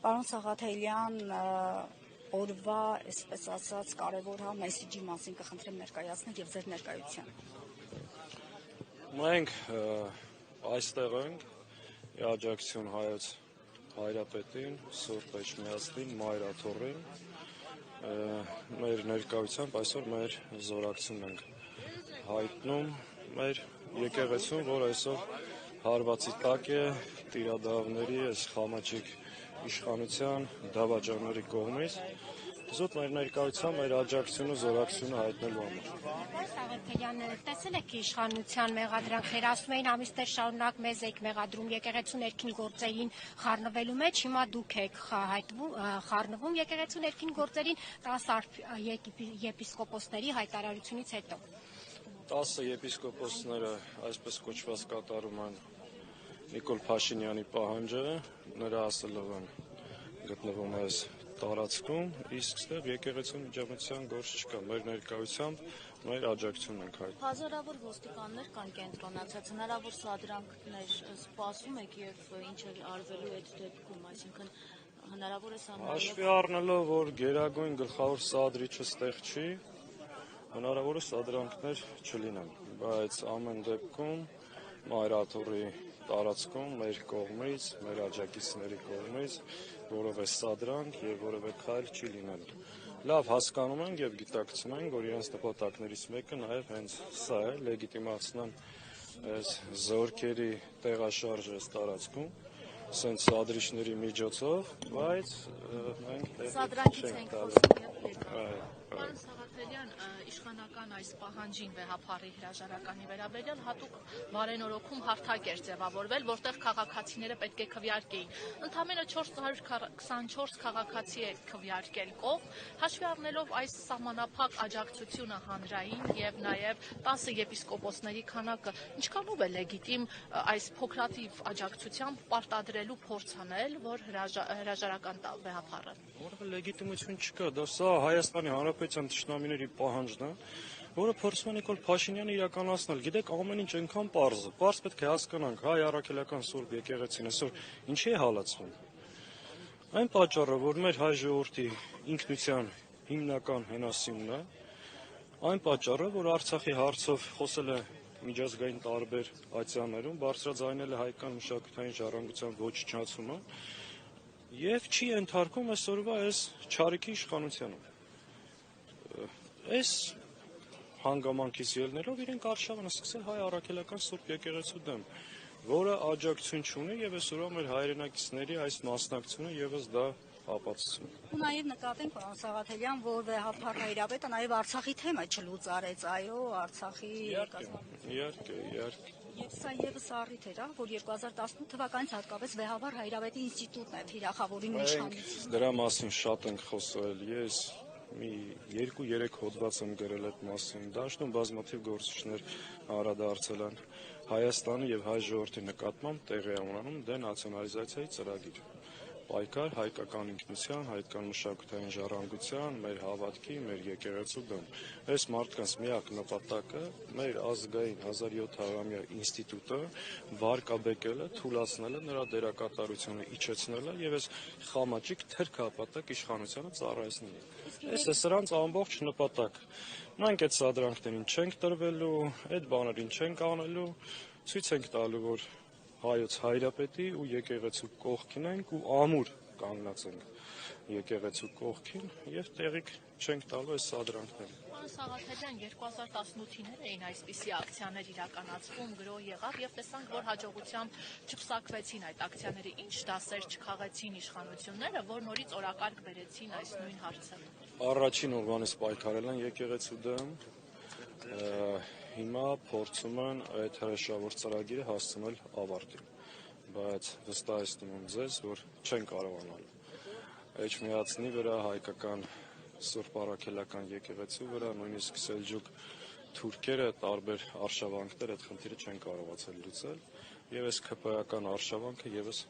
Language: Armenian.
Պարոն Սաղաթելյան, օրվա, այսպես ասած, կարևոր մեսիջի մասին կխնդրեմ ներկայացնել եւ ձեր ներկայության։ Մենք այստեղ ենք աջակցություն հայոց հայրապետին, Սուրբ Էջմիածնին, Մայր Աթոռին, մեր ներկայությամբ այսօր մեր զորակցությունն ենք հայտնում մեր եկեղեցուն, որ այսօր հարվածի տակ է տիրադավների, այս խամաչիկ իշխանության դավաճանների կողմից, զուտ մեր ներկայությամբ մեր աջակցությունը, զորակցությունը հայտնելու համար։ Պարոն Սաղաթելյան, տեսել եք իշխանության մեղադրանքներ, ասում էին ամիսներ շարունակ մեզ եք մեղադրում եկեղեցու ներքին գործերին խառնվելու մեջ, հիմա դուք եք խառնվում եկեղեցու ներքին գործերին 10 եպիսկոպոսների հայտարարությունից հետո։ 10 եպիսկոպոսները այսպես կոչված կատարում են Նիկոլ Փաշինյանի պահանջը, նրա ասելով են գտնվում է այս տարածքում, իսկ ստեղ եկեղեցու միջամտության գործ չկա, մեր ներկայությամբ մեր աջակցությունն ենք հայտնում։ Հազարավոր ոստիկաններ կան կենտրոնացած, հնարավոր սադրանքներ սպասում եք եւ ինչ է արվելու այդ դեպքում, այսինքն հնարավոր է սա Հաշվի առնելով, որ գերագույն գլխավոր սադրիչը ստեղ չի, հնարավոր է սադրանքներ չլինեն, բայց ամեն դեպքում Մայր Աթոռի տարածքում մեր կողմից, մեր աջակիցների կողմից որևէ սադրանք եւ որևէ քայլ չի լինել։ Լավ հասկանում ենք եւ գիտակցում ենք, որ իրենց նպատակներից մեկը նաեւ հենց սա է, լեգիտիմացնեն այս զորքերի տեղաշարժը այս տարածքում, ասենք սադրիչների միջոցով, բայց մենք սադրանքից ենք խոսում եւ Պարոն Սաղաթելյան, իշխանական այս պահանջին վեհափառի հրաժարականի վերաբերյալ հատուկ բարենորոգում հարթակ էր ձևավորվել, որտեղ քաղաքացիները պետք է քվեարկեին։ Ընդամենը 424 քաղաքացի է քվեարկել կողմ, հաշվի առնելով այս սահմանափակ աջակցությունը հանրային եւ նաեւ 10 եպիսկոպոսների քանակը, ինչքանով է լեգիտիմ այս փոքրաթիվ աջակցությամբ պարտադրելու փորձ անել, որ հրաժարական տա վեհափառը։ Որևէ լեգիտիմություն չկա, դա սա Հայաստանի Հանրապետության թշնամիների պահանջն է, որը փորձում է Նիկոլ Փաշինյանը իրականացնել։ Գիտեք, ամեն ինչ այնքան պարզ է, պարզ պետք է հասկանանք, հայ առաքելական Սուրբ եկեղեցին այսօր ինչի է հալածվում։ Այն պատճառը, որ մեր հայ ժողովրդի ինքնության հիմնական հենասյունն է, այն պատճառը, որ Արցախի հարցով խոսել է միջազգային տարբեր ատյաններում, բարձրաձայնել է հայկական մշակութային ժառանգության ոչնչացումը եւ չի ենթարկում այսօրվա այս չարիքի իշխանությանը։ Այս հանգամանքից ելնելով իրենք արշավն սկսել հայ առաքելական Սուրբ եկեղեցու դեմ, որը աջակցություն չունի եւ այսօրվա մեր հայրենակիցների այս մասնակցությունը եւս դա ապացուցում։ Ու նաեւ նկատենք, պարոն Սաղաթելյան, որ վեհափառ հայրապետը նաեւ Արցախի թեմը չլուծարեց, այո, Արցախի Իհարկե։ Եվ սա եւս առիթ էր, որ 2018 թվականից հատկապես վեհավար հայրապետի ինստիտուտն է թիրախավորին իշխանություն։ Դրա մասին շատ ենք խոսել, ես մի 2-3 հոդված եմ գրել այդ մասին, դաշտում բազմաթիվ գործիչներ անդրադարձել են Հայաստանի եւ հայ ժողովրդի նկատմամբ տեղի ունենում դենացիոնալիզացիայի ծրագիր։ Պայքար հայկական ինքնության, հայկական մշակութային ժառանգության, մեր հավատքի, մեր եկեղեցու դեմ։ Այս մարդկանց միակ նպատակը մեր ազգային 1700-ամյա ինստիտուտը վարկաբեկելը, թուլացնելը, նրա դերակատարությունը իջեցնելը եւ այս խամաճիկ թերքապատակ իշխանությանը ծառայեցնելը։ Այս է սրանց ամբողջ նպատակ։ Մենք այդ սադրանքներին չենք տրվելու, այդ բաներին չենք անելու, ցույց ենք տալու, որ հայոց հայրապետի ու եկեղեցու կողքին ենք ու ամուր կանգնած ենք եկեղեցու կողքին եւ տեղիք չենք տալու այս սադրանքներին։ Պարոն Սաղաթելյան, 2018-ին էին այսպիսի ակցիաներ իրականացվում, գրոհ եղավ եւ տեսանք, որ հաջողությամբ չփսակվեցին այդ ակցիաները։ Ինչ դասեր չքաղեցին իշխանությունները, որ նորից օրակարգ բերեցին այս նույն հարցը։ Առաջին օրվանից պայքարել են եկեղեցու դեմ, հիմա փորձում են այդ հրաշավոր ծրագիրը հասցնել ավարտին, բայց վստահեցնում եմ ձեզ, որ չեն կարողանալ Էջմիածնի վրա, հայկական Սուրբ առաքելական եկեղեցու վրա, նույնիսկ սելջուկ թուրքերը տարբեր արշավանքներ այդ խնդիրը չեն կարողացել լուծել եւ այս ԿՊ-ական արշավանքը եւս